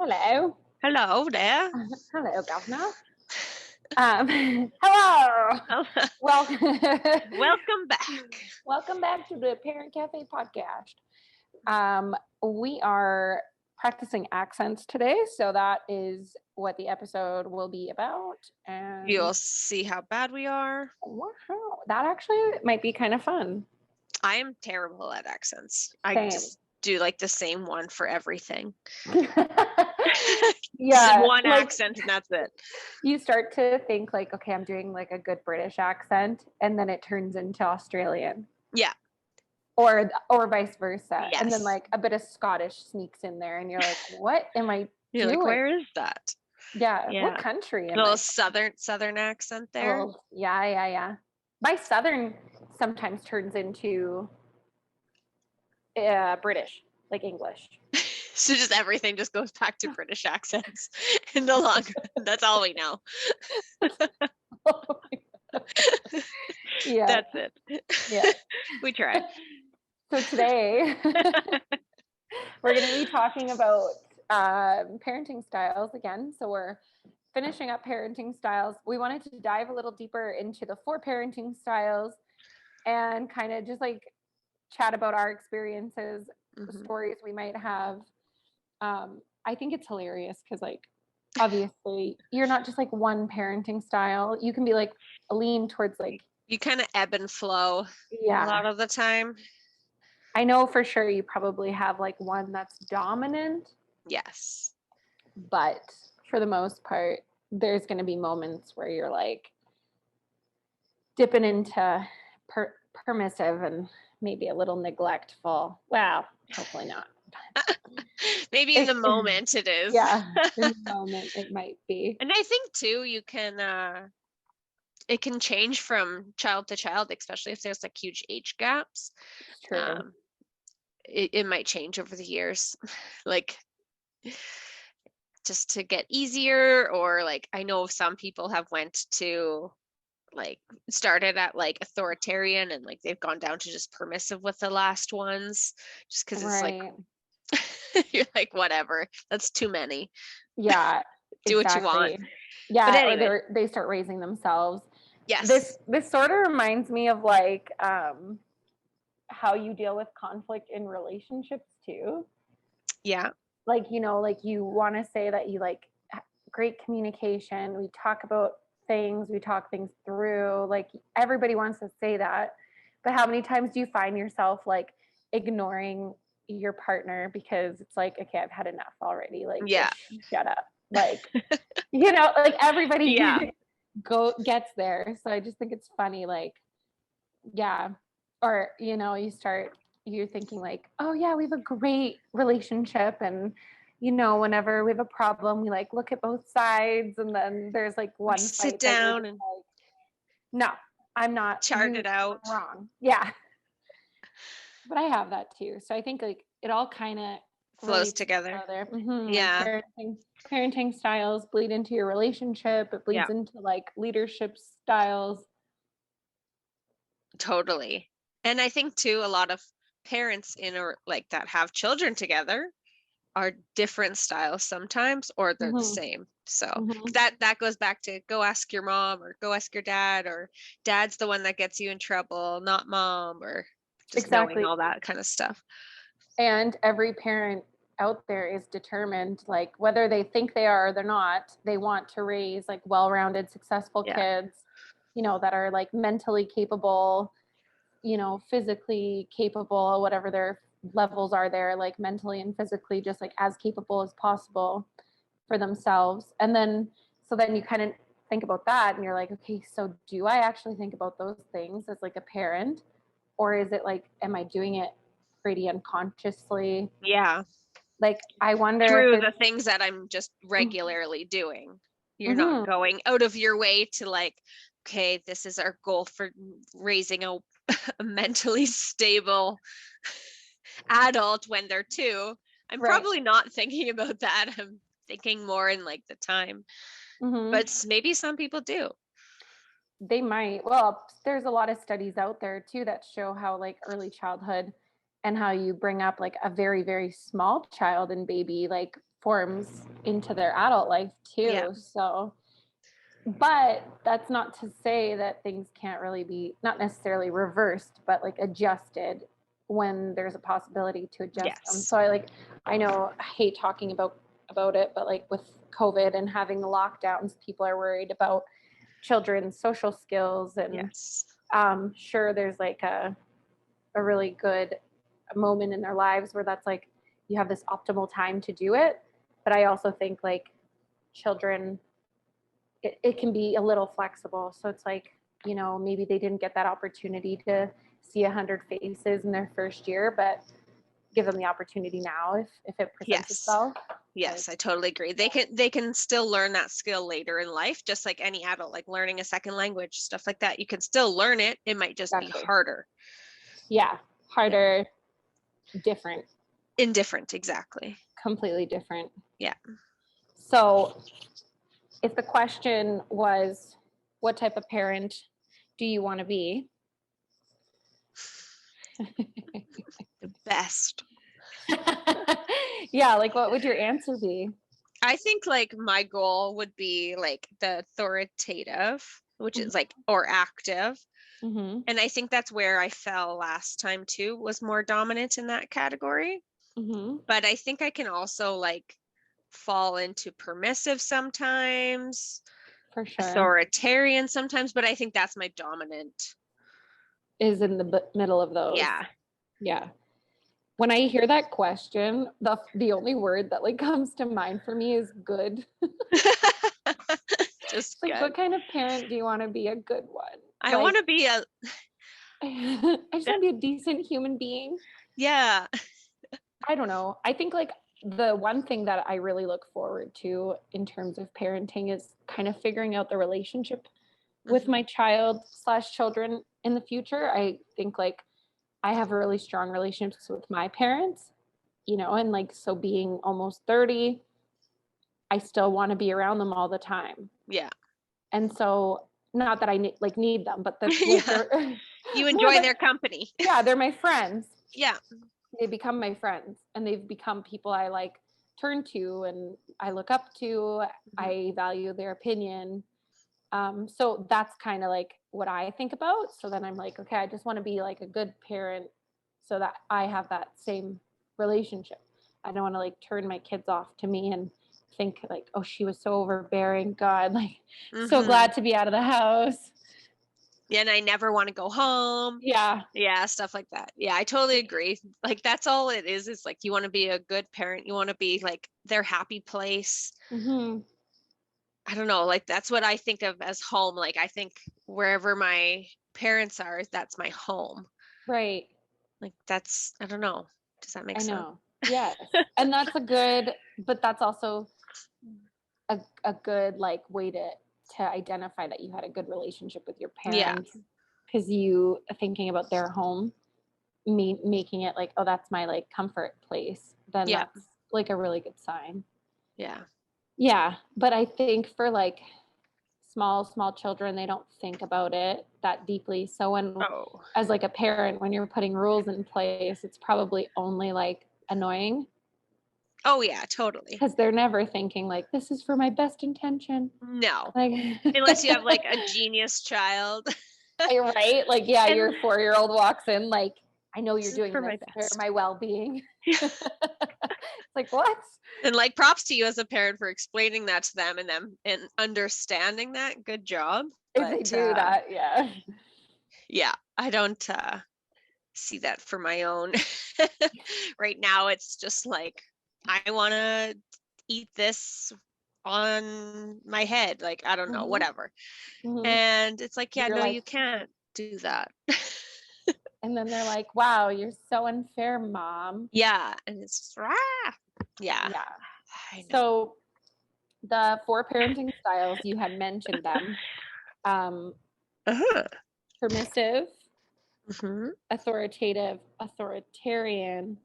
Hello. Hello there. Hello, Governor. Hello. Welcome. Welcome back. Welcome back to the Parent Cafe podcast. We are practicing accents today, so that is what the episode will be about. And You'll see how bad we are. wow, that actually might be kind of fun. I am terrible at accents. Same. I just do like the same one for everything. Yeah, Just one accent and that's it. You start to think like, okay, I'm doing like a good British accent, and then it turns into Australian. Yeah. Or vice versa. Yes. And then like a bit of Scottish sneaks in there, and you're like, what am I You're doing? like, where is that? Yeah. Yeah. What country am A I? little southern accent there. Oh, yeah. My southern sometimes turns into British, like English. So just everything just goes back to British accents in the long run. That's all we know. Yeah. That's it. Yeah. We tried. So today we're going to be talking about parenting styles again. So we're finishing up parenting styles. We wanted to dive a little deeper into the 4 parenting styles and kind of just like chat about our experiences, stories we might have. I think it's hilarious because like obviously you're not just like one parenting style. You can be like lean towards like you kind of ebb and flow a lot of the time. I know for sure you probably have like one that's dominant. Yes. But for the most part, there's going to be moments where you're like dipping into permissive and maybe a little neglectful. Well, hopefully not. Maybe in the moment it is. Yeah, in the moment it might be. And I think too, you can it can change from child to child, especially if there's like huge age gaps. True. It might change over the years, like just to get easier, or like I know some people have went to like started at like authoritarian and like they've gone down to just permissive with the last ones, just because it's like you're like, whatever, that's too many. Yeah. Do what you want. Yeah. But anyway. Or they start raising themselves. Yes. This sort of reminds me of like how you deal with conflict in relationships too. Yeah. Like, you know, like you want to say that you like great communication. We talk about things, we talk things through. Like everybody wants to say that. But how many times do you find yourself like ignoring your partner because it's like, okay, I've had enough already. Like, yeah, shut up. Like, you know, like everybody gets there. So I just think it's funny. Like, yeah. Or, you know, you're thinking like, oh yeah, we have a great relationship. And, you know, whenever we have a problem, we like look at both sides. And then there's like one sit down and like, no, I'm not. Chart it out. I'm wrong. Yeah. But I have that too. So I think like it all kind of flows together. Yeah. Like parenting styles bleed into your relationship. It bleeds into like leadership styles. Totally. And I think too, a lot of parents like that have children together are different styles sometimes, or they're the same. So that goes back to go ask your mom or go ask your dad, or dad's the one that gets you in trouble, not mom, or just knowing all that kind of stuff. And every parent out there is determined, like whether they think they are or they're not, they want to raise like well-rounded, successful kids, you know, that are like mentally capable, you know, physically capable, whatever their levels are there, like mentally and physically just like as capable as possible for themselves. And then so then you kind of think about that and you're like, okay, so do I actually think about those things as like a parent, or is it like, am I doing it pretty unconsciously? Yeah. Like I wonder through the things that I'm just regularly doing. You're not going out of your way to like, okay, this is our goal for raising a mentally stable adult when they're 2. I'm probably not thinking about that. I'm thinking more in like the time. But maybe some people do. They might. Well, there's a lot of studies out there too that show how like early childhood and how you bring up like a very, very small child and baby, like forms into their adult life too. Yeah. So, but that's not to say that things can't really be, not necessarily reversed, but like adjusted when there's a possibility to adjust them. Yes. So I know I hate talking about it, but like with COVID and having the lockdowns, people are worried about children's social skills. And Yes. sure, there's like a really good moment in their lives where that's like, you have this optimal time to do it. But I also think like children, it can be a little flexible. So it's like, you know, maybe they didn't get that opportunity to see 100 faces in their first year, but give them the opportunity now if it presents itself. Yes, I totally agree. They can still learn that skill later in life, just like any adult, like learning a second language, stuff like that. You can still learn it. It might just be harder. Yeah, harder, different. Indifferent, exactly. Completely different. Yeah. So if the question was, what type of parent do you want to be? The best. Yeah, like what would your answer be? I think like my goal would be like the authoritative, which is like, or active. Mm-hmm. And I think that's where I fell last time too, was more dominant in that category. Mm-hmm. But I think I can also like fall into permissive sometimes, For sure. authoritarian sometimes, but I think that's my dominant. Is in the middle of those. Yeah. Yeah. When I hear that question, the only word that like comes to mind for me is good. Just like, good. what kind of parent do you want to be? A good one. I want to be a I just want to be a decent human being. Yeah. I don't know. I think like the one thing that I really look forward to in terms of parenting is kind of figuring out the relationship with my child / children in the future. I think like I have really strong relationships with my parents, you know, and like, so being almost 30, I still want to be around them all the time. Yeah. And so not that I need them, but that's yeah. You enjoy their company. Yeah, they're my friends. Yeah. They become my friends, and they've become people I like turn to and I look up to. I value their opinion. So that's kind of like what I think about. So then I'm like, okay, I just want to be like a good parent so that I have that same relationship. I don't want to like turn my kids off to me and think like, oh, she was so overbearing. God, like so glad to be out of the house. Yeah, and I never want to go home. Yeah. Yeah, stuff like that. Yeah, I totally agree. Like that's all it is like you want to be a good parent. You want to be like their happy place. Mm-hmm. I don't know, like that's what I think of as home. Like I think wherever my parents are, that's my home. Right. Like that's, I don't know. Does that make sense? I know. Yes. And that's but that's also a good like way to identify that you had a good relationship with your parents. Because you thinking about their home, making it like, oh, that's my like comfort place, then that's like a really good sign. Yeah, but I think for like small children, they don't think about it that deeply. So as like a parent, when you're putting rules in place, it's probably only like annoying. Oh yeah, totally. Because they're never thinking like, this is for my best intention. No. Like unless you have like a genius child. Right? Like, yeah, your 4-year-old walks in like, I know you're doing for this my for my well-being. It's like, what? And like props to you as a parent for explaining that to them and understanding that. Good job. If they do that, yeah. Yeah, I don't see that for my own. Right now it's just like I want to eat this on my head, like I don't know, whatever. And it's like, yeah, you can't do that. And then they're like, wow, you're so unfair, Mom. Yeah, and it's yeah. I know. So the 4 parenting styles, you had mentioned them. Permissive, authoritative, authoritarian,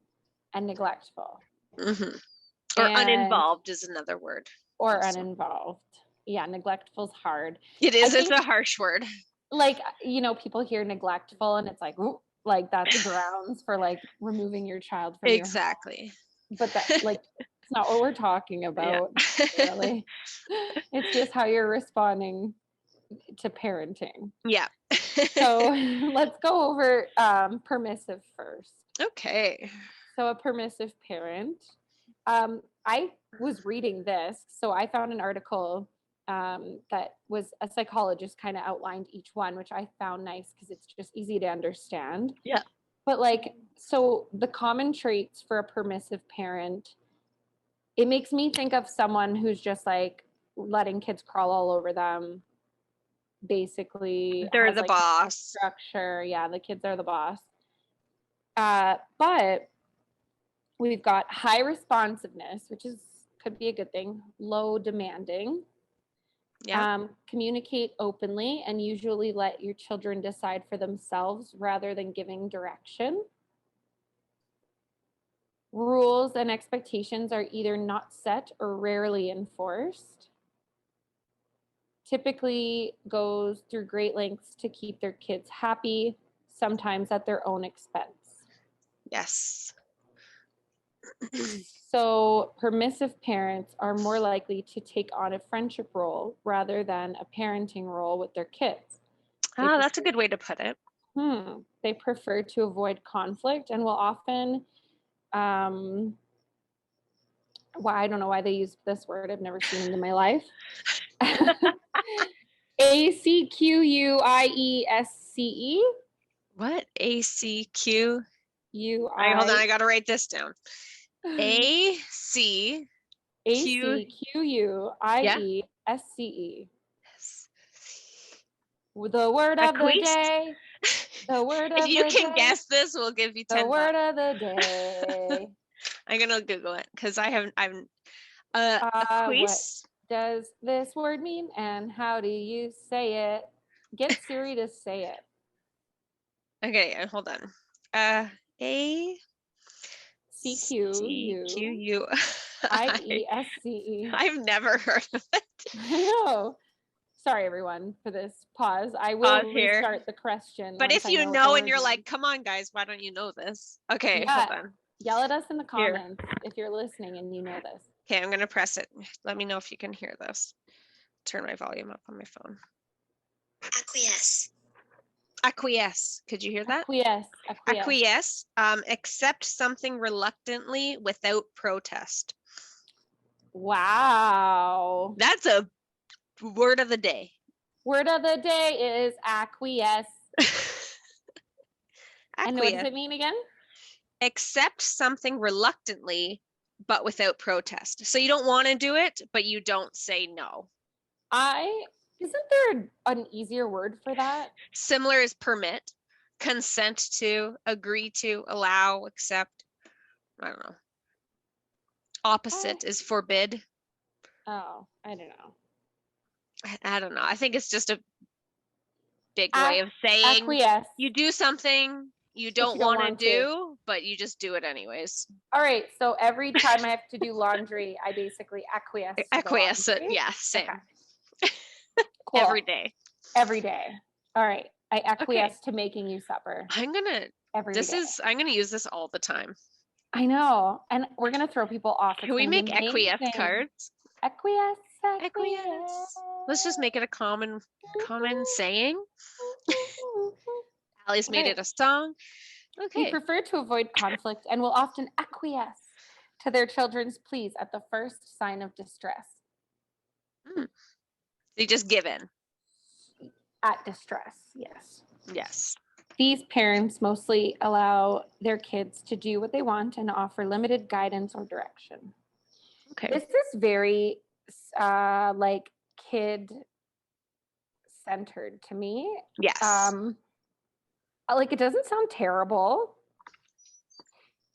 and neglectful. Or uninvolved is another word. Or also. Uninvolved. Yeah, neglectful's hard. It is. It's a harsh word. Like, you know, people hear neglectful and it's like, ooh, like that's grounds for like removing your child from exactly. Your home. But that like It's not what we're talking about, really. It's just how you're responding to parenting. Yeah. So let's go over permissive first. Okay. So a permissive parent. I was reading this, so I found an article that was a psychologist kind of outlined each one, which I found nice because it's just easy to understand. Yeah. But like, so the common traits for a permissive parent, it makes me think of someone who's just like letting kids crawl all over them. Basically, They're has, the like, boss. structure. Yeah, the kids are the boss. But we've got high responsiveness, which could be a good thing. Low demanding. Yeah. Communicate openly and usually let your children decide for themselves rather than giving direction. Rules and expectations are either not set or rarely enforced. Typically goes through great lengths to keep their kids happy, sometimes at their own expense. Yes. So permissive parents are more likely to take on a friendship role rather than a parenting role with their kids. That's a good way to put it. They prefer to avoid conflict and will often, well, I don't know why they use this word. I've never seen it in my life. ACQUIESCE. What? ACQ? UI. All right, hold on. I got to write this down. ACQUIESCE. Yes. The word of the day. The word of the day. If you can guess this, we'll give you 10 The word of the day. I'm gonna Google it because I'm what does this word mean and how do you say it? Get Siri to say it. Okay, hold on. ACQUIESCE. I've never heard of it. I know. Sorry, everyone, for this pause. I will restart the question. But if you know and you're like, come on, guys, why don't you know this? Okay, hold on. Yell at us in the comments if you're listening and you know this. Okay, I'm going to press it. Let me know if you can hear this. Turn my volume up on my phone. Acquiesce. Acquiesce. Could you hear that? Acquiesce. Accept something reluctantly without protest. Wow. That's a word of the day. Word of the day is acquiesce. And what does it mean again? Accept something reluctantly, but without protest. So you don't want to do it, but you don't say no. Isn't there an easier word for that? Similar is permit, consent to, agree to, allow, accept. I don't know. Opposite is forbid. Oh, I don't know. I don't know. I think it's just a big way of saying acquiesce. You do something you don't want to do, but you just do it anyways. All right. So every time I have to do laundry, I basically acquiesce. Acquiesce it. Yeah, same. Okay. Cool. Every day. Every day. All right. I acquiesce to making you supper. I'm gonna use this all the time. I know. And we're gonna throw people off. Can we make acquiesce cards? Acquiesce. Let's just make it a common saying. Allie's made it a song. Okay. They prefer to avoid conflict and will often acquiesce to their children's pleas at the first sign of distress. They just give in. At distress, yes. Yes. These parents mostly allow their kids to do what they want and offer limited guidance or direction. Okay. This is very like kid-centered to me. Yes. Like, it doesn't sound terrible,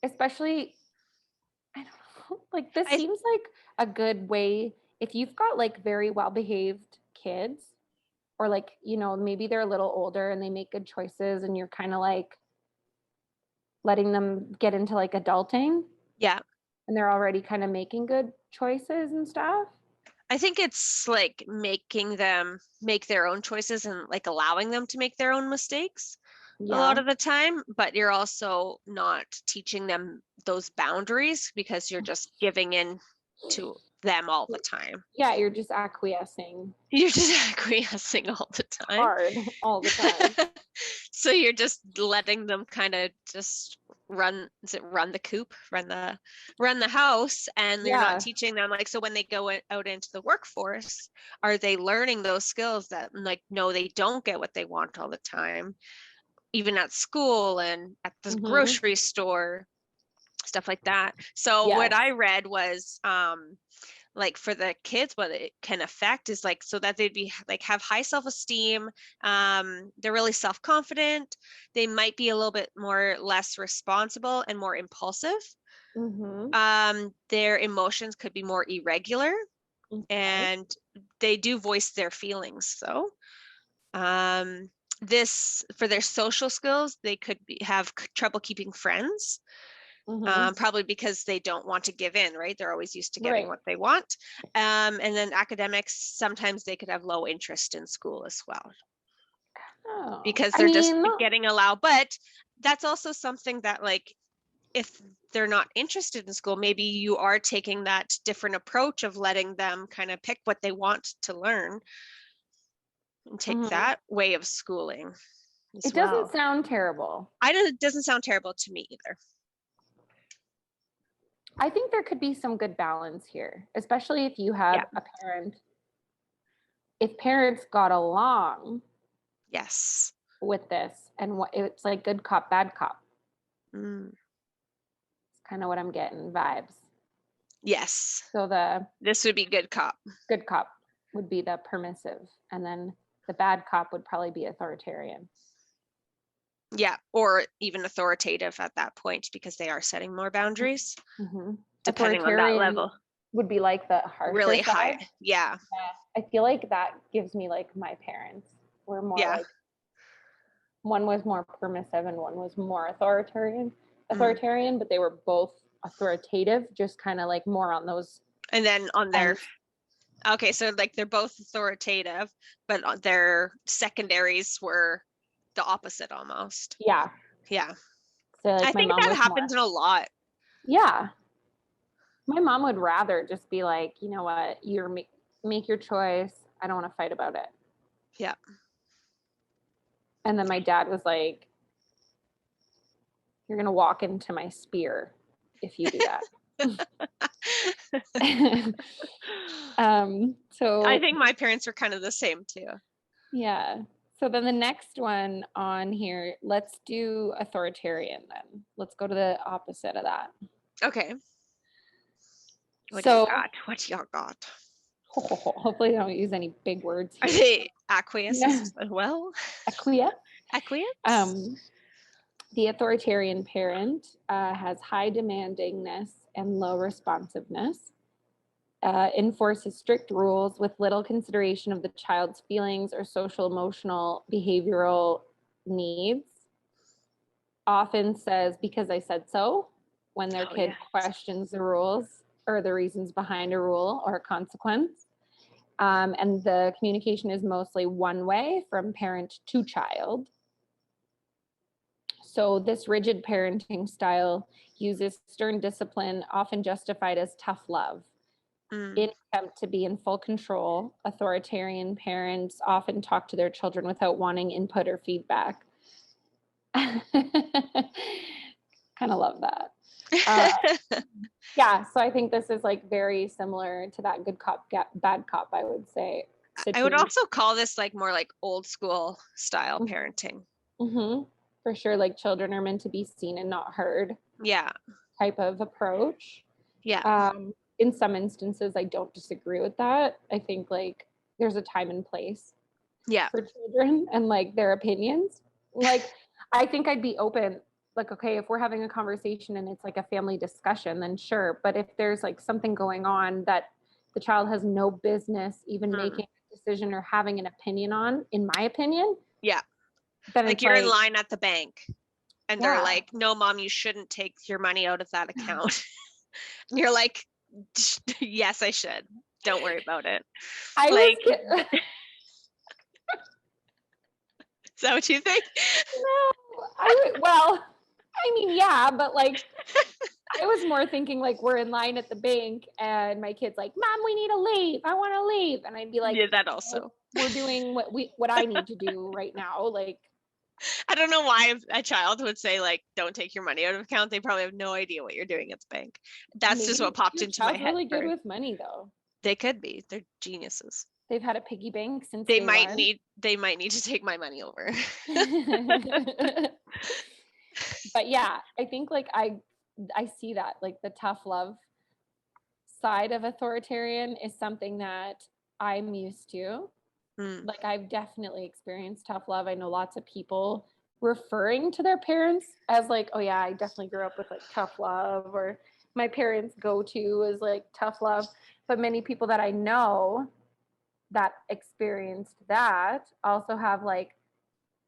especially, I don't know, like this seems like a good way if you've got like very well-behaved kids, or like, you know, maybe they're a little older and they make good choices and you're kind of like letting them get into like adulting. Yeah. And they're already kind of making good choices and stuff. I think it's like making them make their own choices and like allowing them to make their own mistakes. a lot of the time, but you're also not teaching them those boundaries because you're just giving in to them all the time. Yeah, you're just acquiescing. You're just acquiescing all the time. Hard all the time. So you're just letting them kind of just run the coop, run the house, and you're not teaching them, like, so when they go out into the workforce, are they learning those skills that, like, no, they don't get what they want all the time, even at school and at the grocery store, stuff like that. So what I read was like for the kids, what it can affect is like, so that they'd be like, have high self-esteem, they're really self-confident, they might be a little bit less responsible and more impulsive. Their emotions could be more irregular, and they do voice their feelings. So this, for their social skills, they could have trouble keeping friends. Probably because they don't want to give in, right? They're always used to getting what they want. And then academics, sometimes they could have low interest in school as well. Because they're just getting allowed. But that's also something that, like, if they're not interested in school, maybe you are taking that different approach of letting them kind of pick what they want to learn and take that way of schooling. It doesn't sound terrible. It doesn't sound terrible to me either. I think there could be some good balance here, especially if you have a parent. If parents got along, with this, and it's like good cop, bad cop. It's kind of what I'm getting vibes. Yes. So this would be good cop. Good cop would be the permissive, and then the bad cop would probably be authoritarian. Yeah, or even authoritative at that point, because they are setting more boundaries, depending on that level. Would be like the harsher really side. High. Yeah. I feel like that gives me, like, my parents were more like, one was more permissive and one was more authoritarian, but they were both authoritative, just kind of like more on those. And then on their, okay, so like they're both authoritative, but their secondaries were the opposite almost. Yeah. Yeah. So like I think that happens in a lot. Yeah. My mom would rather just be like, you know what, you're make your choice. I don't want to fight about it. Yeah. And then my dad was like, you're going to walk into my spear if you do that. So I think my parents were kind of the same too. Yeah. So then the next one on here, let's do authoritarian then. Let's go to the opposite of that. Okay. What do you got? What y'all got? Hopefully I don't use any big words here. Are they acquiesce as well? Acquiesce? The authoritarian parent has high demandingness and low responsiveness, enforces strict rules with little consideration of the child's feelings or social, emotional, behavioral needs, often says, because I said so, when their kid questions the rules or the reasons behind a rule or a consequence. And the communication is mostly one way from parent to child. So this rigid parenting style uses stern discipline, often justified as tough love. In attempt to be in full control, authoritarian parents often talk to their children without wanting input or feedback. Kind of love that. Yeah, so I think this is like very similar to that good cop, bad cop, I would say. I would also call this like more like old school style parenting. For sure, like children are meant to be seen and not heard. Yeah. Type of approach. Yeah. In some instances, I don't disagree with that. I think like there's a time and place. Yeah. For children and like their opinions. Like, I think I'd be open. Like, okay, if we're having a conversation and it's like a family discussion, then sure. But if there's like something going on that the child has no business even making a decision or having an opinion on, in my opinion. Yeah. Then like you're in line at the bank and they're like, no, mom, you shouldn't take your money out of that account. And you're like, yes, I should. Don't worry about it. Is that what you think? No, I mean, yeah, but like, I was more thinking like we're in line at the bank and my kid's like, Mom, we need to leave. I want to leave. And I'd be like, Yeah, that also. We're doing what I need to do right now. Like, I don't know why a child would say like, don't take your money out of account. They probably have no idea what you're doing at the bank. That's just what popped into my head. Really good with money though. They could be. They're geniuses. They've had a piggy bank since they might need to take my money over. But yeah, I think like I see that like the tough love side of authoritarian is something that I'm used to. Like I've definitely experienced tough love. I know lots of people referring to their parents as like, oh yeah, I definitely grew up with like tough love, or my parents' go-to is like tough love. But many people that I know that experienced that also have like,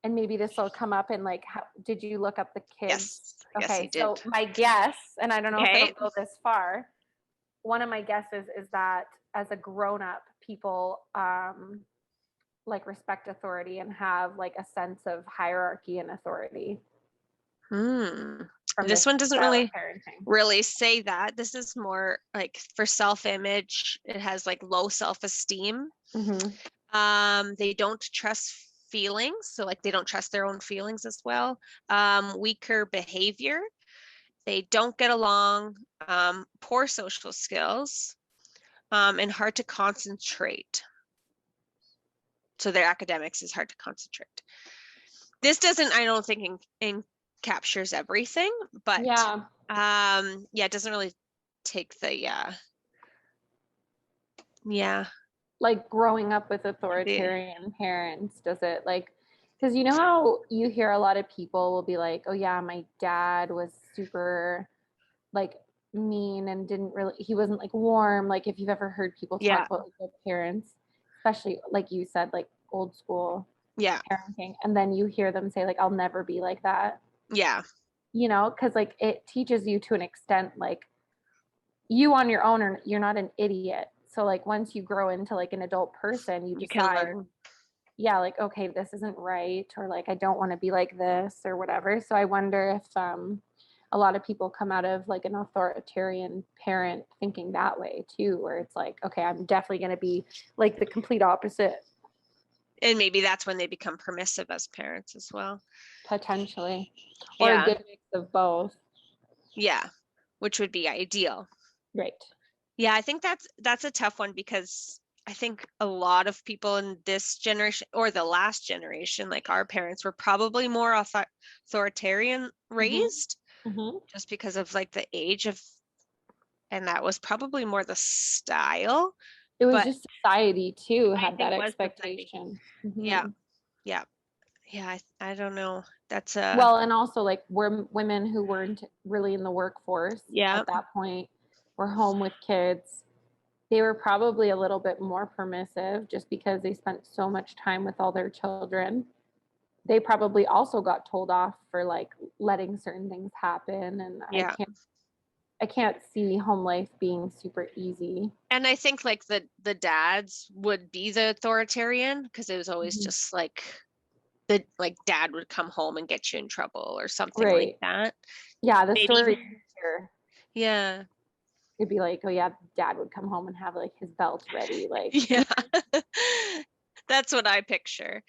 and maybe this will come up in like, how, did you look up the kids? Yes. Okay, Yes, so my guess, and I don't know if it'll go this far, one of my guesses is that as a grown-up, people like respect authority and have like a sense of hierarchy and authority. This one doesn't really say that. This is more like for self-image. It has like low self-esteem. They don't trust feelings, so like they don't trust their own feelings as well. Weaker behavior. They don't get along. Poor social skills, and hard to concentrate. So their academics is hard to concentrate. This doesn't, I don't think, captures everything, but yeah, it doesn't really take the like growing up with authoritarian parents, does it? Like, because you know how you hear a lot of people will be like, oh yeah, my dad was super like mean and he wasn't like warm. Like if you've ever heard people talk about like, their parents, especially like you said, like old school parenting, and then you hear them say like, I'll never be like that. Yeah. You know, because like it teaches you to an extent, like you on your own, you're not an idiot. So like once you grow into like an adult person, you decide, yeah, like, okay, this isn't right, or like I don't want to be like this or whatever. So I wonder if a lot of people come out of like an authoritarian parent thinking that way too, where it's like, okay, I'm definitely going to be like the complete opposite. And maybe that's when they become permissive as parents as well. Potentially. Or a good mix of both. Yeah, which would be ideal. Right. Yeah, I think that's a tough one, because I think a lot of people in this generation or the last generation, like our parents, were probably more authoritarian raised, just because of like the age of, and that was probably more the style. It was just society too had that expectation. Yeah. I don't know. That's well, and also like women who weren't really in the workforce at that point were home with kids. They were probably a little bit more permissive just because they spent so much time with all their children. They probably also got told off for like letting certain things happen, and I can't see home life being super easy. And I think like the dads would be the authoritarian, because it was always just like dad would come home and get you in trouble or something like that. Yeah, the story here. Yeah. It'd be like, oh yeah, dad would come home and have like his belt ready, like that's what I picture.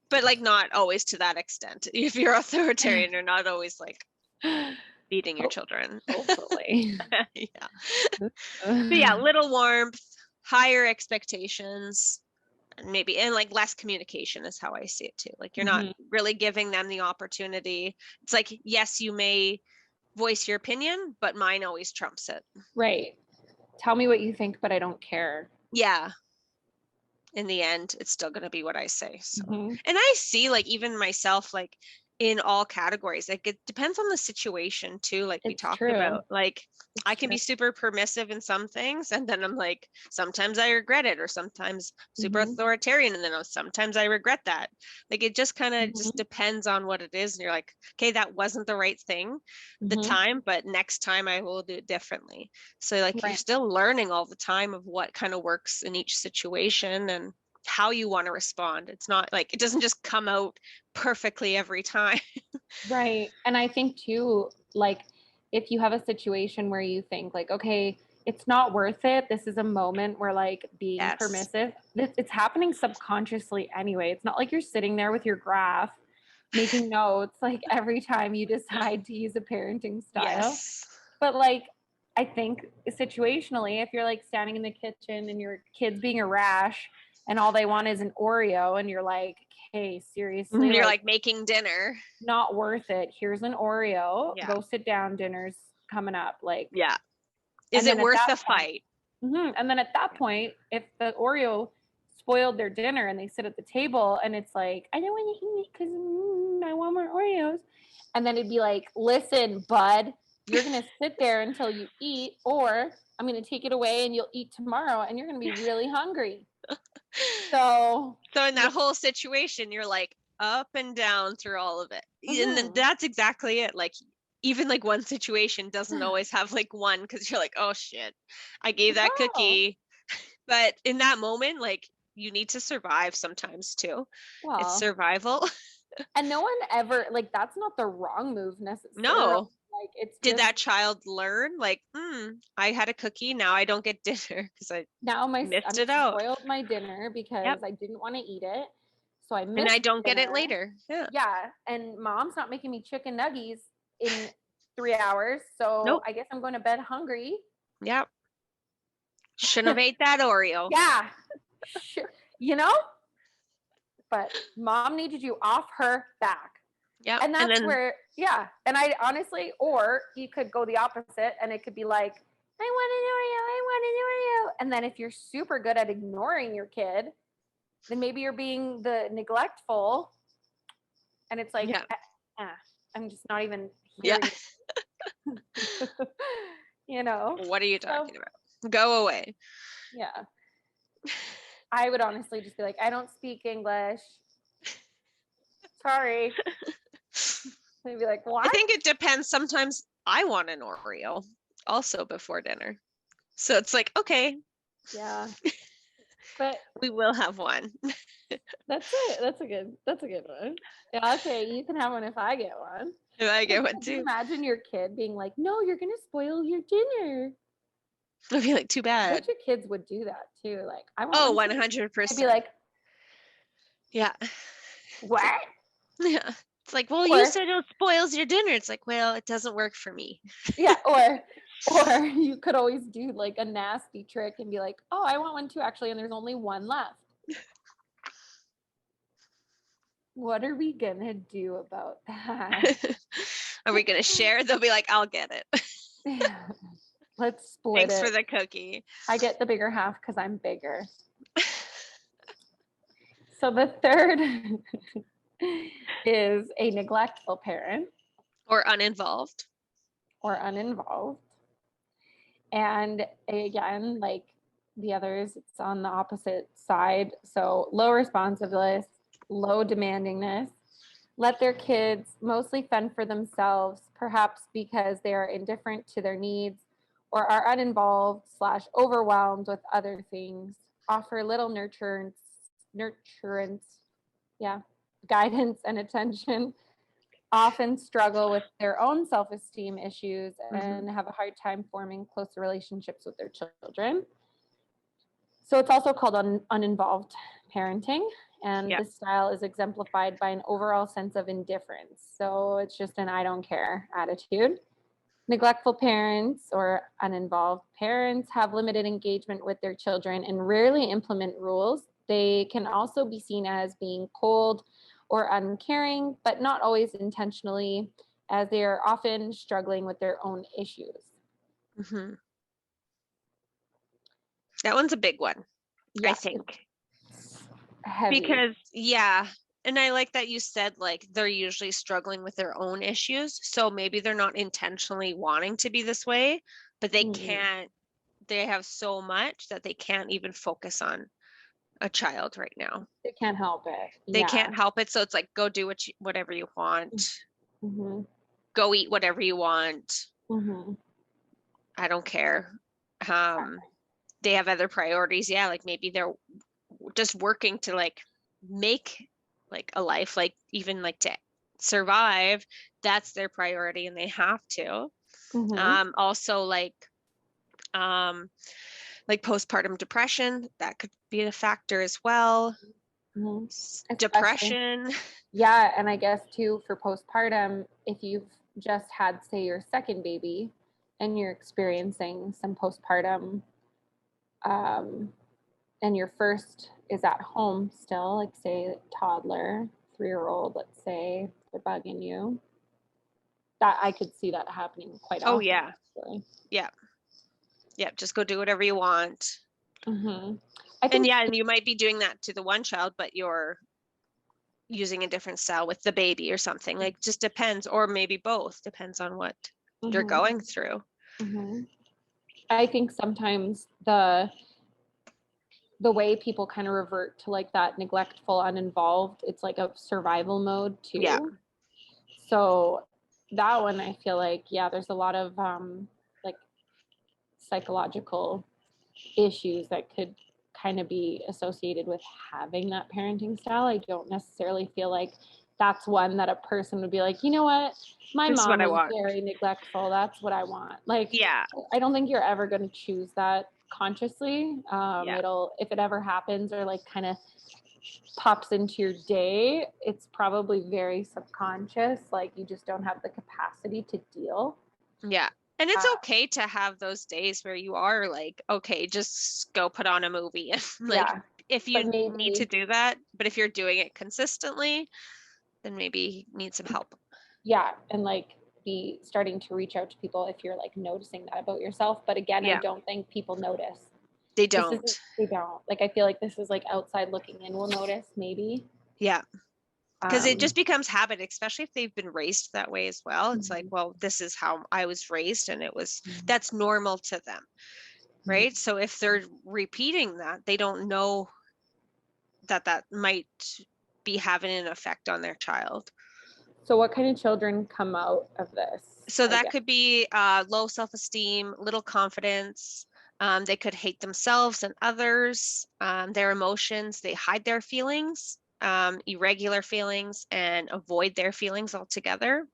But like not always to that extent. If you're authoritarian, you're not always like beating your children. Hopefully. But yeah, little warmth, higher expectations, maybe, and like less communication is how I see it too. Like you're not really giving them the opportunity. It's like, yes, you may voice your opinion, but mine always trumps it. Right. Tell me what you think, but I don't care. Yeah. In the end, it's still going to be what I say. So, and I see like even myself, like in all categories, like it depends on the situation too. Like we talked about, like I can be super permissive in some things, and then I'm like, sometimes I regret it, or sometimes super authoritarian, and then sometimes I regret that. Like it just kind of just depends on what it is, and you're like, okay, that wasn't the right thing the time, but next time I will do it differently. So like you're still learning all the time of what kind of works in each situation, and how you want to respond. It's not like, it doesn't just come out perfectly every time. Right. And I think too, like, if you have a situation where you think like, okay, it's not worth it. This is a moment where like being Yes. permissive, it's happening subconsciously anyway. It's not like you're sitting there with your graph making notes like every time you decide to use a parenting style. Yes. But like, I think situationally, if you're like standing in the kitchen and your kid's being a rash and all they want is an Oreo and you're like, hey, seriously, You're like making dinner. not worth it. Here's an Oreo. Yeah. Go sit down. Dinner's coming up. Like, yeah. Is it worth the fight? And then at that point, if the Oreo spoiled their dinner and they sit at the table and it's like, I don't want to eat because I want more Oreos. And then it'd be like, listen, bud, you're going to sit there until you eat, or I'm going to take it away and you'll eat tomorrow and you're going to be really hungry. So in that whole situation, you're like up and down through all of it. And then that's exactly it. Like, even like one situation doesn't always have like one, because you're like, oh shit, I gave that cookie. But in that moment, like, you need to survive sometimes too. Well, it's survival. And no one ever, like, that's not the wrong move necessarily. No. Like, it's did that child learn like, I had a cookie, now I don't get dinner because I missed it out. Spoiled my dinner because I didn't want to eat it, so I missed and I don't dinner. Get it later. Yeah, and mom's not making me chicken nuggies in 3 hours, so I guess I'm going to bed hungry. Yep. Shouldn't have ate that Oreo. Yeah, you know. But mom needed you off her back. Yeah. And that's where, and I honestly, or you could go the opposite and it could be like, I want an Oreo. And then if you're super good at ignoring your kid, then maybe you're being the neglectful. And it's like, I'm just not even hearing. You know? What are you talking about? Go away. Yeah. I would honestly just be like, I don't speak English. Sorry. They'd be like, what? I think it depends. Sometimes I want an Oreo also before dinner. So it's like, okay. Yeah. But we will have one. That's it. That's a good one. Yeah, okay, you can have one if I get one. If I get one too. Can you imagine your kid being like, no, you're gonna spoil your dinner? I'd be like, too bad. I bet your kids would do that too. Like, I want 100%. I'd be like, yeah. What? Yeah. It's like, well, you said it spoils your dinner. It's like, well, it doesn't work for me. Yeah, or you could always do like a nasty trick and be like, oh, I want one too, actually, and there's only one left. What are we gonna do about that? Are we gonna share? They'll be like, I'll get it. Yeah. Let's split Thanks it. for the cookie. I get the bigger half because I'm bigger. So the third is a neglectful parent. Or uninvolved. And again, like the others, it's on the opposite side. So low responsiveness, low demandingness, let their kids mostly fend for themselves, perhaps because they are indifferent to their needs or are uninvolved / overwhelmed with other things, offer little nurturance, guidance and attention, often struggle with their own self-esteem issues and have a hard time forming closer relationships with their children. So it's also called uninvolved parenting. And this style is exemplified by an overall sense of indifference. So it's just an I don't care attitude. Neglectful parents or uninvolved parents have limited engagement with their children and rarely implement rules. They can also be seen as being cold or uncaring, but not always intentionally, as they are often struggling with their own issues. Mm-hmm. That one's a big one, I think. Heavy. Because, and I like that you said, like, they're usually struggling with their own issues. So maybe they're not intentionally wanting to be this way, but they they have so much that they can't even focus on a child right now. They can't help it. They can't help it. So it's like, go do whatever you want. Go eat whatever you want. I don't care. They have other priorities. Yeah, like maybe they're just working to like make like a life, like even like to survive, that's their priority and they have to. Also like postpartum depression, that could be a factor as well. Depression. Yeah, and I guess too for postpartum, if you've just had, say, your second baby and you're experiencing some postpartum, and your first is at home still, like say toddler, 3-year-old, let's say, they're bugging you, that I could see that happening quite often. Oh yeah. Actually. Yeah, just go do whatever you want. I think, and you might be doing that to the one child, but you're using a different style with the baby or something. Like, just depends, or maybe both, depends on what you're going through. I think sometimes the way people kind of revert to like that neglectful, uninvolved, it's like a survival mode too. Yeah. So that one, I feel like, yeah, there's a lot of like psychological issues that could kind of be associated with having that parenting style. I don't necessarily feel like that's one that a person would be like, you know what, my mom is very neglectful, that's what I want. Like, yeah, I don't think you're ever going to choose that consciously. It'll, if it ever happens or like kind of pops into your day, it's probably very subconscious, like you just don't have the capacity to deal. Yeah. And it's okay to have those days where you are like, okay, just go put on a movie. Like, if you need to do that, but if you're doing it consistently, then maybe you need some help. Yeah. And like be starting to reach out to people if you're like noticing that about yourself. But again, I don't think people notice. They don't. They don't. Like, I feel like this is like outside looking in will notice maybe. Yeah. Because it just becomes habit, especially if they've been raised that way as well. It's like, well, this is how I was raised, and it was, that's normal to them, right? So if they're repeating that, they don't know that that might be having an effect on their child. So what kind of children come out of this? So that could be low self-esteem, little confidence. They could hate themselves and others, their emotions, they hide their feelings. Irregular feelings and avoid their feelings altogether.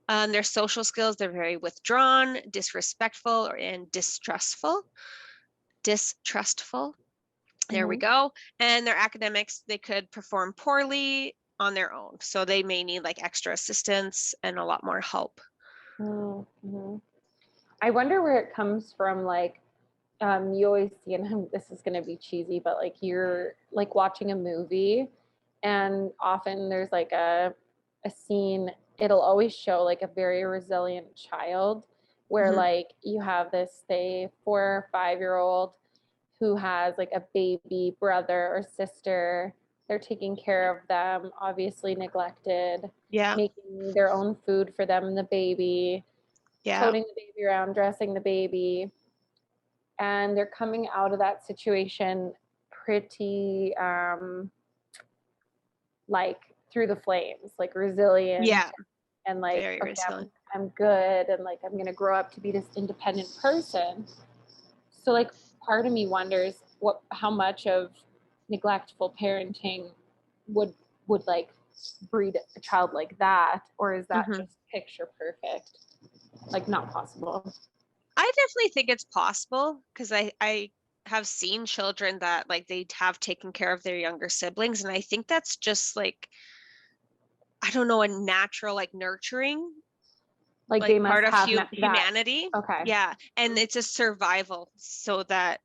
Their social skills, they're very withdrawn, disrespectful, and distrustful. There we go. And their academics, they could perform poorly on their own. So they may need like extra assistance and a lot more help. I wonder where it comes from. Like, you always see, and this is going to be cheesy, but like you're like watching a movie and often there's like a scene, it'll always show like a very resilient child where like you have this, say, 4 or 5-year-old who has like a baby brother or sister. They're taking care of them, obviously neglected, making their own food for them and the baby, toting the baby around, dressing the baby. And they're coming out of that situation pretty like through the flames, like resilient, and like, okay, I'm good, and like I'm gonna grow up to be this independent person. So like part of me wonders how much of neglectful parenting would like breed a child like that, or is that just picture perfect, like not possible? I definitely think it's possible, because I have seen children that like they have taken care of their younger siblings, and I think that's just like, I don't know, a natural like nurturing, like they must part of have humanity. Okay. Yeah, and it's a survival, so that,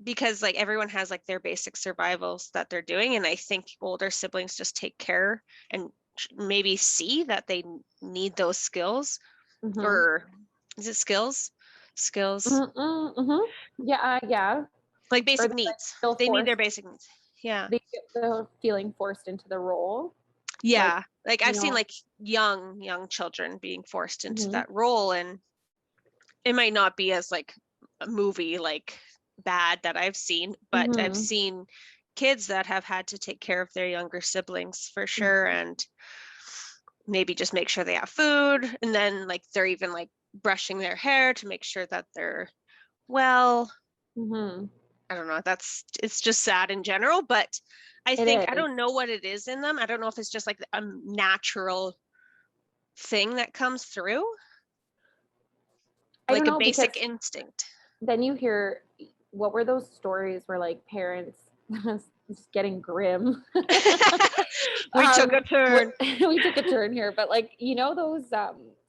because like everyone has like their basic survivals that they're doing, and I think older siblings just take care and maybe see that they need those skills, or is it skills? Yeah. Like basic needs. They need their basic needs. Yeah. They're feeling forced into the role. Yeah. Like I've seen like young children being forced into that role, and it might not be as like a movie like bad that I've seen, but I've seen kids that have had to take care of their younger siblings for sure, and maybe just make sure they have food, and then like they're even like brushing their hair to make sure that they're well. I don't know, it's just sad in general, but I think, I don't know what it is in them. I don't know if it's just like a natural thing that comes through, I like don't a know, basic because instinct. then you hear, what were those stories where like parents just getting grim? We took a turn. We took a turn here, but like, you know, those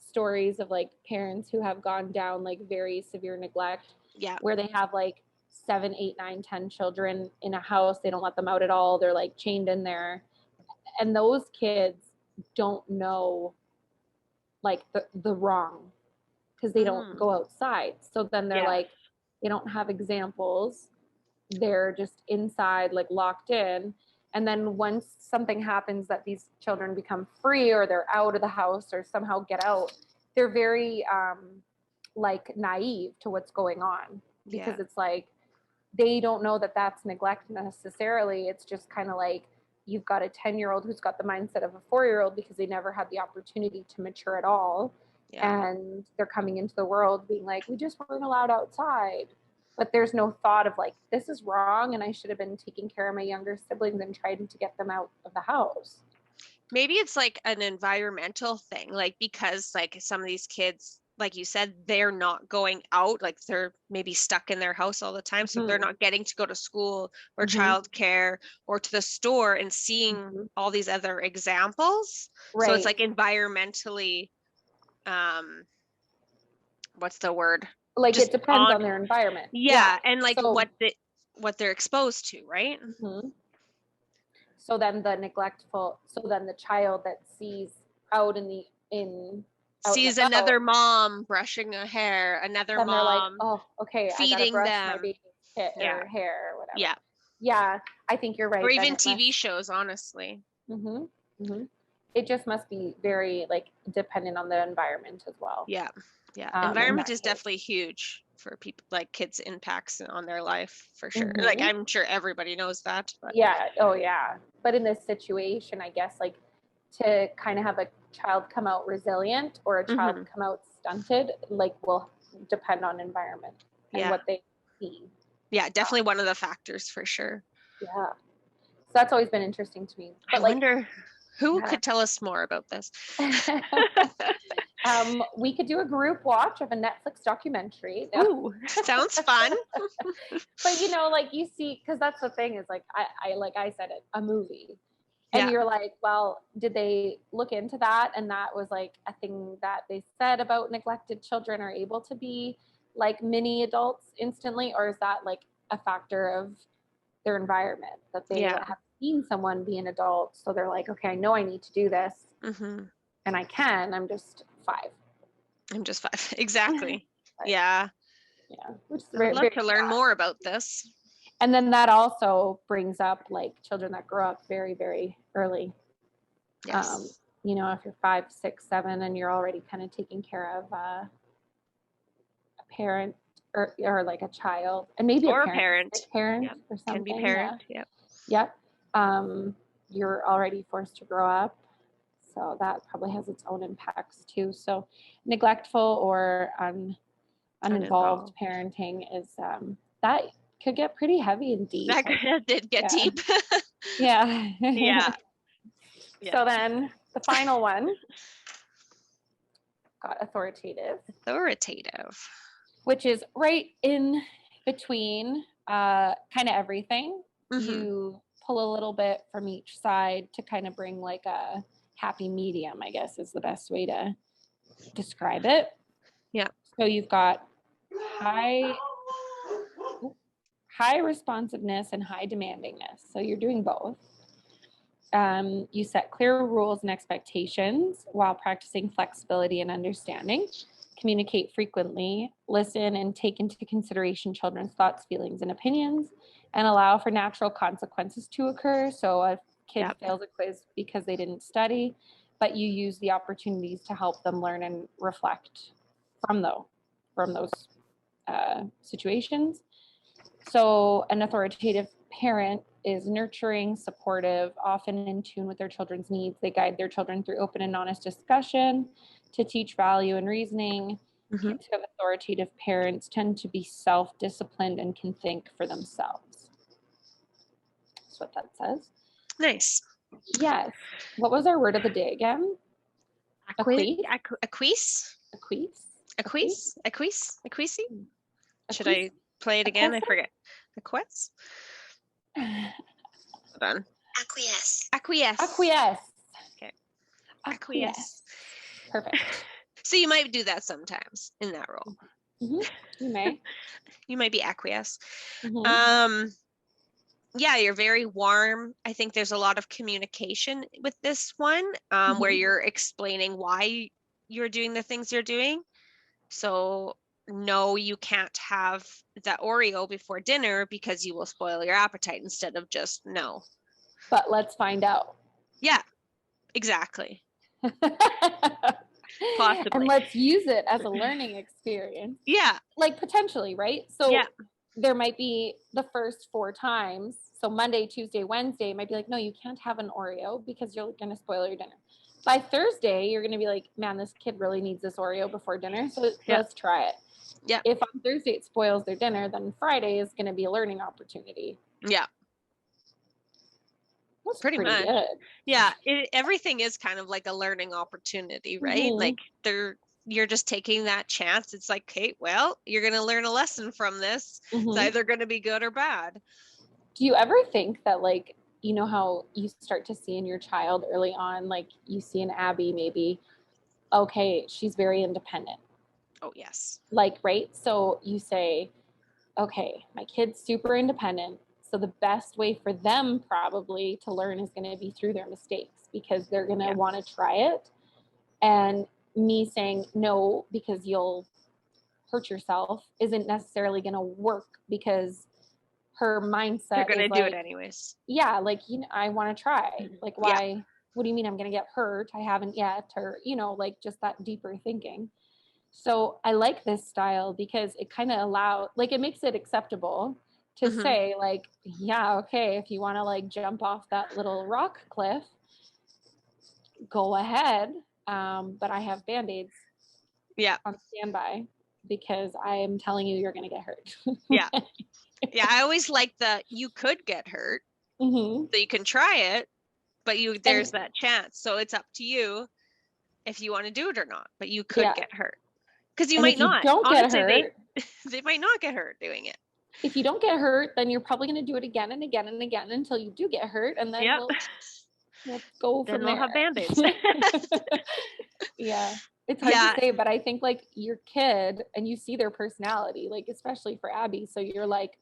stories of like parents who have gone down like very severe neglect, where they have like 7, 8, 9, 10 children in a house. They don't let them out at all. They're like chained in there. And those kids don't know like the wrong, because they don't go outside. So then they're like, they don't have examples. They're just inside, like locked in. And then once something happens that these children become free, or they're out of the house or somehow get out, they're very like naive to what's going on, because it's like they don't know that that's neglect necessarily. It's just kind of like you've got a 10-year-old who's got the mindset of a 4-year-old because they never had the opportunity to mature at all. And they're coming into the world being like, we just weren't allowed outside. But there's no thought of like, this is wrong, and I should have been taking care of my younger siblings and trying to get them out of the house. Maybe it's like an environmental thing, like because like some of these kids, like you said, they're not going out, like they're maybe stuck in their house all the time. So they're not getting to go to school or childcare or to the store and seeing all these other examples. So it's like environmentally, what's the word? Like just it depends on their environment. And like so, what they're exposed to, right? So then the child that sees out sees another mom brushing her hair, another mom, they're like, oh, okay, feeding I gotta brush them. My baby's or hair or whatever. Yeah, I think you're right. Or even TV shows, honestly. It just must be very like dependent on the environment as well. Environment is definitely huge for people, like kids' impacts on their life, for sure. Like I'm sure everybody knows that, but but in this situation, I guess, like, to kind of have a child come out resilient or a child come out stunted, like, will depend on environment and what they see. Definitely one of the factors, for sure. So that's always been interesting to me. But I wonder who could tell us more about this. We could do a group watch of a Netflix documentary. Ooh, sounds fun. But you know, like, you see, because that's the thing is, like, I like I said, it a movie, and you're like, well, did they look into that? And that was like a thing that they said about neglected children are able to be like mini adults instantly, or is that like a factor of their environment, that they have seen someone be an adult, so they're like, okay, I know I need to do this, and I can. I'm just 5. Exactly. Which is I'd love to learn more about this. And then that also brings up like children that grow up very, very early. You know, if you're 5, 6, 7, and you're already kind of taking care of a parent or like a child, and maybe or a parent or something. Can be parent. You're already forced to grow up. So that probably has its own impacts too. So neglectful or uninvolved parenting is that could get pretty heavy and deep. That did get deep. So then the final one got authoritative, which is right in between kind of everything. You pull a little bit from each side to kind of bring like a happy medium, I guess is the best way to describe it. So you've got high responsiveness and high demandingness. So you're doing both. You set clear rules and expectations while practicing flexibility and understanding. Communicate frequently, listen and take into consideration children's thoughts, feelings, and opinions, and allow for natural consequences to occur. So a kid fails a quiz because they didn't study, but you use the opportunities to help them learn and reflect from those situations. So an authoritative parent is nurturing, supportive, often in tune with their children's needs. They guide their children through open and honest discussion to teach value and reasoning. Kids who have authoritative parents tend to be self-disciplined and can think for themselves. That's what that says. Nice. Yes. What was our word of the day again? Acquiesce. Should I play it again? I forget. Acquiesce. Hold on. Acquiesce. Okay. Acquiesce. Perfect. So you might do that sometimes in that role. You may. You might be acquiesce. Mm-hmm. Yeah, you're very warm. I think there's a lot of communication with this one, where you're explaining why you're doing the things you're doing. So no, you can't have that Oreo before dinner because you will spoil your appetite, instead of just no. But let's find out. Yeah, exactly. Possibly. And let's use it as a learning experience. Yeah. Like potentially, right? So there might be the first 4 times. So Monday, Tuesday, Wednesday might be like, no, you can't have an Oreo because you're going to spoil your dinner. By Thursday, you're going to be like, man, this kid really needs this Oreo before dinner. So let's try it. Yeah. If on Thursday it spoils their dinner, then Friday is going to be a learning opportunity. Yeah. That's pretty much good. Yeah, everything is kind of like a learning opportunity, right? Like you're just taking that chance. It's like, okay, well, you're going to learn a lesson from this. It's either going to be good or bad. Do you ever think that, like, you know how you start to see in your child early on, like you see in Abby maybe, okay, she's very independent. Oh, yes. Like, right? So you say, okay, my kid's super independent. So the best way for them probably to learn is going to be through their mistakes, because they're going to want to try it. And me saying no because you'll hurt yourself isn't necessarily going to work, because her mindset You're going to do like, it anyways. Yeah, like, you know, I want to try. Like, why? Yeah. What do you mean I'm going to get hurt? I haven't yet. Or, you know, like just that deeper thinking. So I like this style because it kind of it makes it acceptable to say, like, yeah, okay, if you want to like jump off that little rock cliff, go ahead. But I have Band-Aids on standby, because I am telling you, you're going to get hurt. Yeah. I always like you could get hurt, so you can try it, but there's that chance. So it's up to you if you want to do it or not, but you could get hurt. Because you might not. Honestly, they might not get hurt doing it. If you don't get hurt, then you're probably going to do it again and again and again until you do get hurt, and then we'll go from there. Then we'll have Band-Aids. Yeah. It's hard to say, but I think like your kid, and you see their personality, like especially for Abby, so you're like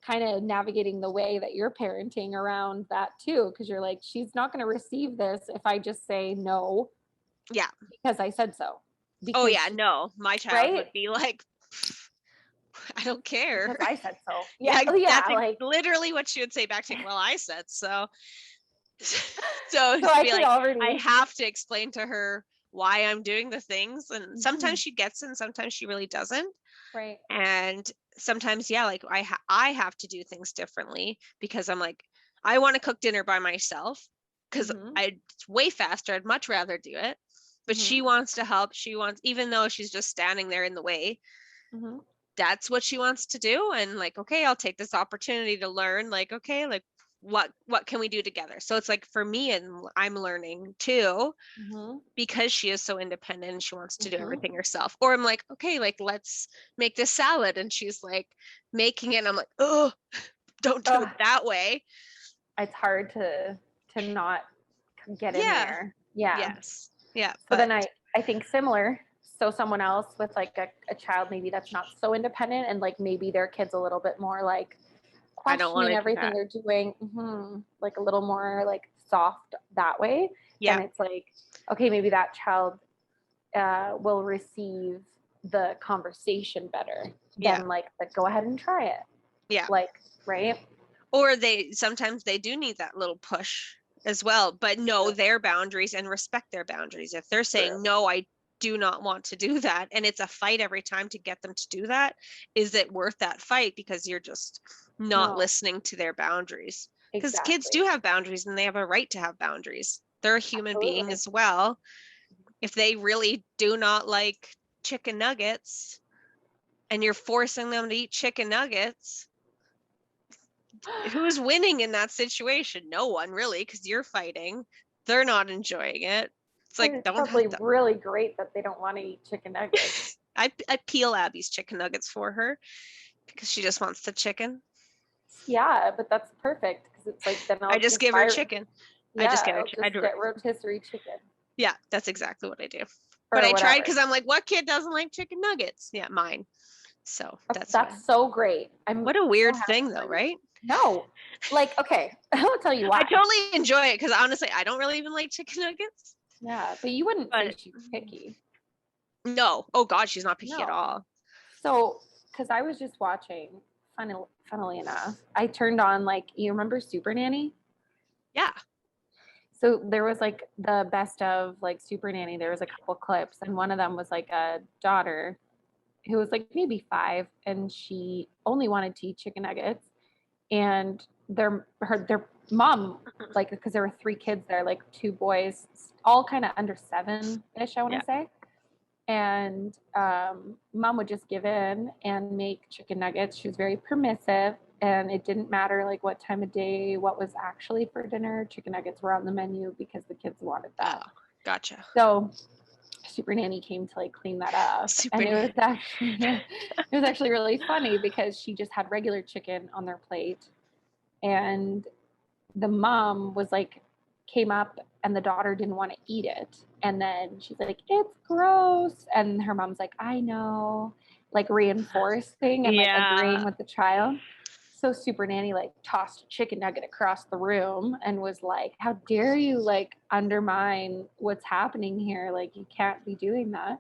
kind of navigating the way that you're parenting around that too, because you're like, she's not going to receive this if I just say no. Yeah. Because I said so. Because, no. My child would be like, I don't care. Because I said so. Yeah, that's like literally what she would say back to me. Well, I said so. So I have to explain to her why I'm doing the things, and sometimes she gets it and sometimes she really doesn't. Right. And sometimes like I have to do things differently, because I'm like, I want to cook dinner by myself because it's way faster. I'd much rather do it. But she wants to help. Even though she's just standing there in the way, that's what she wants to do. And like, okay, I'll take this opportunity to learn, like, okay, like what can we do together? So it's like for me, and I'm learning too, because she is so independent and she wants to do everything herself. Or I'm like, okay, like let's make this salad, and she's like making it, and I'm like, oh, don't do it that way. It's hard to not get in there. Yeah. Yes. Yeah. But then I think similar. So someone else with like a child maybe that's not so independent, and like maybe their kid's a little bit more like questioning everything they're doing, like a little more like soft that way. Yeah. And it's like, okay, maybe that child will receive the conversation better than like the go ahead and try it. Yeah. Like, right. Or sometimes they do need that little push as well, but know their boundaries and respect their boundaries. If they're saying, no, I do not want to do that, and it's a fight every time to get them to do that, is it worth that fight? Because you're just not listening to their boundaries. Because kids do have boundaries, and they have a right to have boundaries. They're a human being as well. If they really do not like chicken nuggets and you're forcing them to eat chicken nuggets, who's winning in that situation? No one, really, because you're fighting. They're not enjoying it. It's like, it's don't probably have to. really great that they don't want to eat chicken nuggets. I peel Abby's chicken nuggets for her because she just wants the chicken. Yeah, but that's perfect because it's like then I just give her chicken. Yeah, I just give her I'll just get rotisserie chicken. Yeah, that's exactly what I do. But I tried because I'm like, what kid doesn't like chicken nuggets? Yeah, mine. So that's so great. What a weird thing though, right? No, like, okay, I'll tell you why. I totally enjoy it because honestly, I don't really even like chicken nuggets. Yeah, but you wouldn't say she's picky. No. Oh God, she's not picky at all. So, because I was just watching, funnily enough, I turned on, like, you remember Super Nanny? Yeah. So there was like the best of like Super Nanny. There was a couple clips, and one of them was like a daughter who was like maybe 5, and she only wanted to eat chicken nuggets. And their mom, like, because there were 3 kids there, like 2 boys, all kind of under 7-ish, I want to say. And mom would just give in and make chicken nuggets. She was very permissive, and it didn't matter like what time of day, what was actually for dinner. Chicken nuggets were on the menu because the kids wanted that. Oh, gotcha. So Super Nanny came to like clean that up. It was actually really funny because she just had regular chicken on their plate, and the mom was like, came up, and the daughter didn't want to eat it. And then she's like, it's gross. And her mom's like, I know, like reinforcing and like agreeing with the child. So Super Nanny like tossed a chicken nugget across the room and was like, how dare you like undermine what's happening here? Like, you can't be doing that.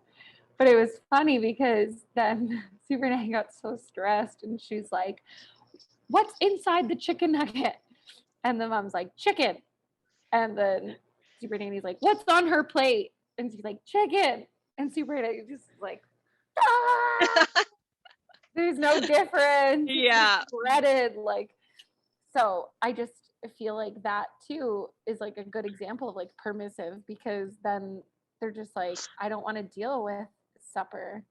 But it was funny because then Super Nanny got so stressed, and she's like, what's inside the chicken nugget? And the mom's like, chicken. And then Super Nanny's like, what's on her plate? And she's like, chicken. And Super Nanny just like, ah! There's no difference. Yeah. It's breaded. Like, so I just feel like that too is like a good example of like permissive, because then they're just like, I don't want to deal with supper.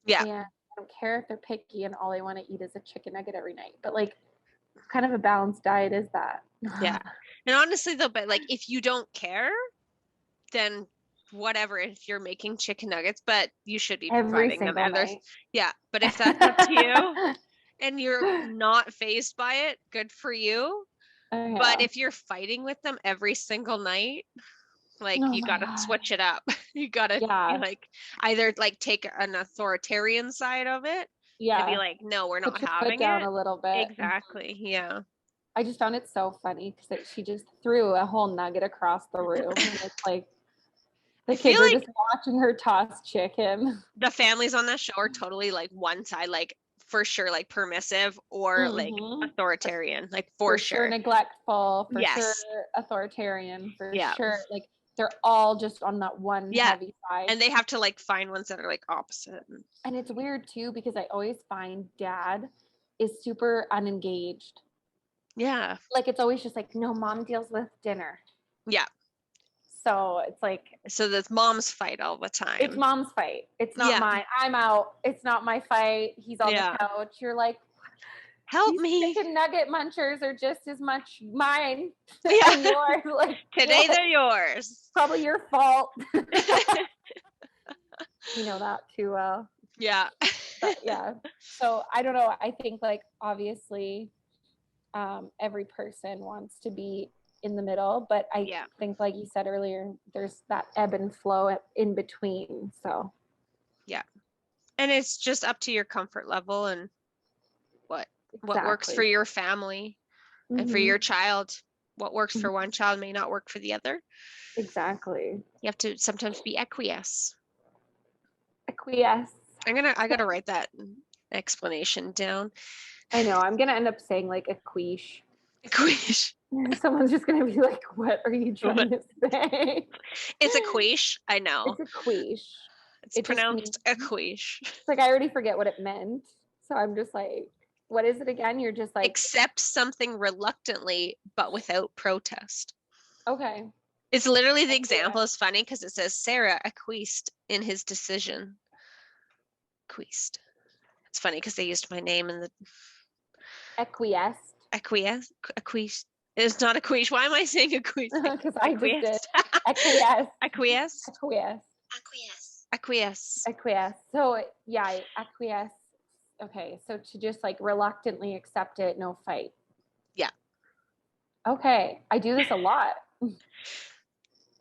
Yeah. And I don't care if they're picky and all they want to eat is a chicken nugget every night. But like, kind of a balanced diet is that. Yeah. And honestly though, but like if you don't care, then whatever, if you're making chicken nuggets, but you should be providing them. Yeah. But if that's up to you and you're not fazed by it, good for you. Yeah. But if you're fighting with them every single night, like you gotta switch it up. You gotta like either like take an authoritarian side of it. Yeah. And be like, no, we're not having it. A little bit. Exactly. Yeah. I just found it so funny because she just threw a whole nugget across the room. And it's like the kids are just watching her toss chicken. The families on that show are totally like one side, like for sure, like permissive or like authoritarian, like for sure. Neglectful, for sure authoritarian, for sure. Like they're all just on that one heavy side. And they have to like find ones that are like opposite. And it's weird too, because I always find dad is super unengaged. Yeah. Like it's always just like, no, mom deals with dinner. Yeah. So it's like. So that's mom's fight all the time. It's mom's fight. It's not mine. I'm out. It's not my fight. He's on the couch. You're like, help me. Chicken nugget munchers are just as much mine and yours. Like, today they're yours. Probably your fault. You know that too well. Yeah. But yeah. So I don't know. I think like obviously every person wants to be in the middle, but I think like you said earlier, there's that ebb and flow in between. So yeah. And it's just up to your comfort level and what works for your family and for your child. What works for one child may not work for the other. Exactly. You have to sometimes be acquiesce. I gotta write that explanation down. I know. I'm gonna end up saying like a quiche. A quiche. Someone's just gonna be like, "What are you trying to say?" It's a quiche. I know. It's a quiche. It's pronounced a quiche. It's like I already forget what it meant, so I'm just like, "What is it again?" You're just like, accept something reluctantly, but without protest. Okay. It's literally the example is funny because it says Sarah acquiesced in his decision. acquiesced. It's funny because they used my name in the Acquiesced. acquiesced. It's not acquiesced. Why am I saying acquiesced? Because I just did. Acquiesce. Acquiesce. Acquiesce. Acquiesce. Acquiesce. So yeah, acquiesce. Okay, so to just like reluctantly accept it, no fight. Yeah. Okay, I do this a lot.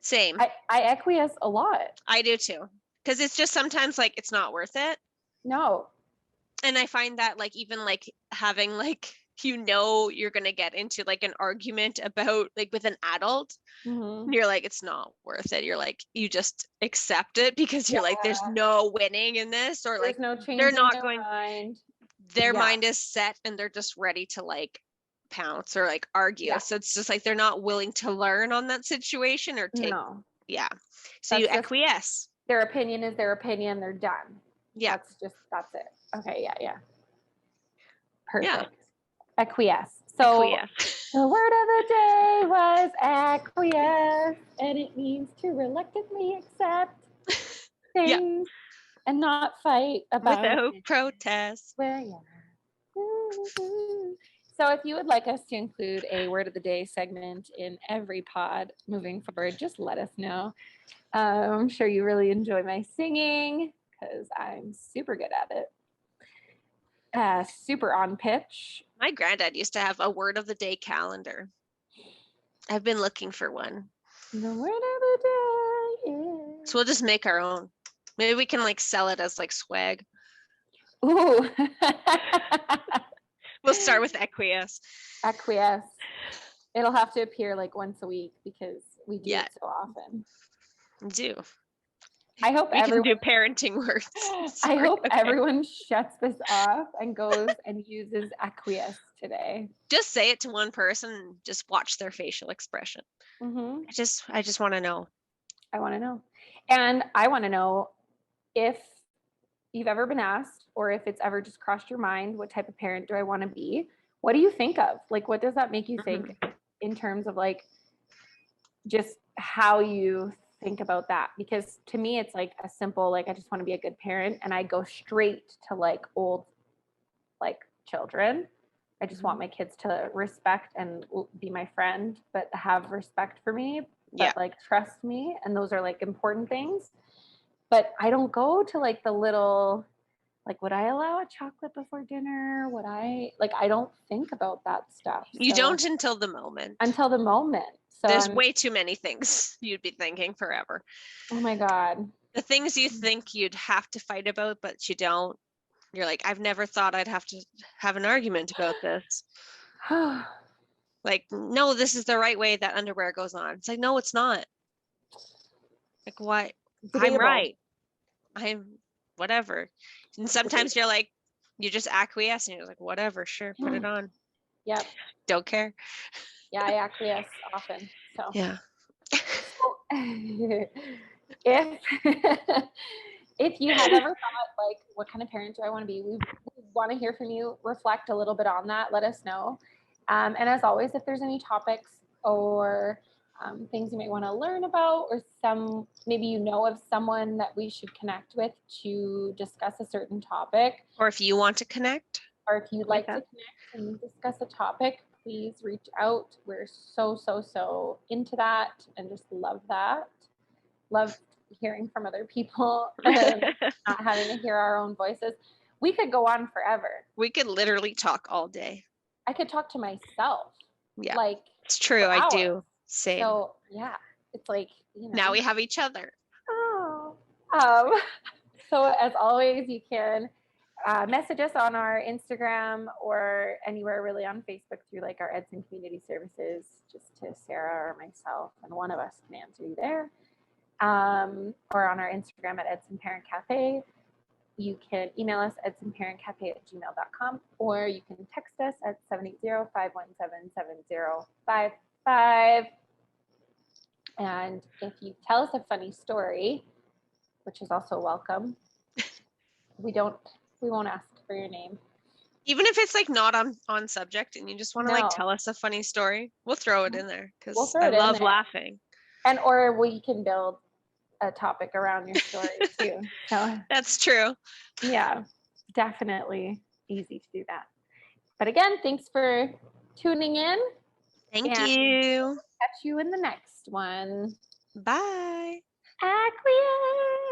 Same. I acquiesce a lot. I do too. Because it's just sometimes like it's not worth it. No. And I find that like even like having like, you're going to get into like an argument about like with an adult, and you're like, it's not worth it. You're like, you just accept it because you're like, there's no winning in this, or like no change they're not their mind. Their mind is set and they're just ready to like pounce or like argue. Yeah. So it's just like they're not willing to learn on that situation or take. No. Yeah. So you acquiesce. Their opinion is their opinion. They're done. Yeah. That's it. Okay. Yeah. Perfect. Yeah. Acquiesce. So the word of the day was acquiesce, and it means to reluctantly accept things and not fight about without protest. So if you would like us to include a word of the day segment in every pod moving forward, just let us know. I'm sure you really enjoy my singing because I'm super good at it. Super on pitch. My granddad used to have a word of the day calendar. I've been looking for one. The word of the day is... So we'll just make our own. Maybe we can like sell it as like swag. Ooh. We'll start with acquiesce. Acquiesce. It'll have to appear like once a week because we do it so often. Do. I hope we can do parenting words. I hope everyone shuts this off and goes and uses acquiesce today. Just say it to one person and just watch their facial expression. I just want to know. I want to know. And I want to know if you've ever been asked or if it's ever just crossed your mind, what type of parent do I want to be? What do you think of? Like, what does that make you think in terms of like just how you think about that? Because to me, it's like a simple, like, I just want to be a good parent. And I go straight to like old, like children. I just want my kids to respect and be my friend, but have respect for me, but like trust me. And those are like important things. But I don't go to like the little, like, would I allow a chocolate before dinner? I don't think about that stuff. You don't until the moment. So there's way too many things you'd be thinking forever. Oh my God. The things you think you'd have to fight about, but you don't. You're like, I've never thought I'd have to have an argument about this. Like, no, this is the right way that underwear goes on. It's like, no, it's not. Like, what? I'm right. I'm whatever. And sometimes you're like, you just acquiesce and you're like, whatever, sure, put it on. Yep. Don't care. Yeah, I acquiesce often. So yeah. If you have ever thought like, what kind of parent do I want to be? We want to hear from you. Reflect a little bit on that. Let us know. And as always, if there's any topics or things you might want to learn about, or maybe you know of someone that we should connect with to discuss a certain topic. Or if you want to connect. Or if you'd like to connect and discuss a topic, please reach out. We're so into that and just love that. Love hearing from other people and not having to hear our own voices. We could go on forever. We could literally talk all day. I could talk to myself. Yeah. Like, it's true. I do. Same. So yeah, it's like, you know. Now we have each other. Oh. So as always, you can message us on our Instagram or anywhere really on Facebook through like our Edson Community Services, just to Sarah or myself, and one of us can answer you there. Or on our Instagram at Edson Parent Cafe. You can email us edsonparentcafe@gmail.com, or you can text us at 780-517-7055. And if you tell us a funny story, which is also welcome, we won't ask for your name. Even if it's like not on subject and you just want to like tell us a funny story, we'll throw it in there because I love laughing. And or we can build a topic around your story too. So that's true. yeah, definitely easy to do that. But again, thanks for tuning in. Thank you. Catch you in the next one. Bye. Acquiesce.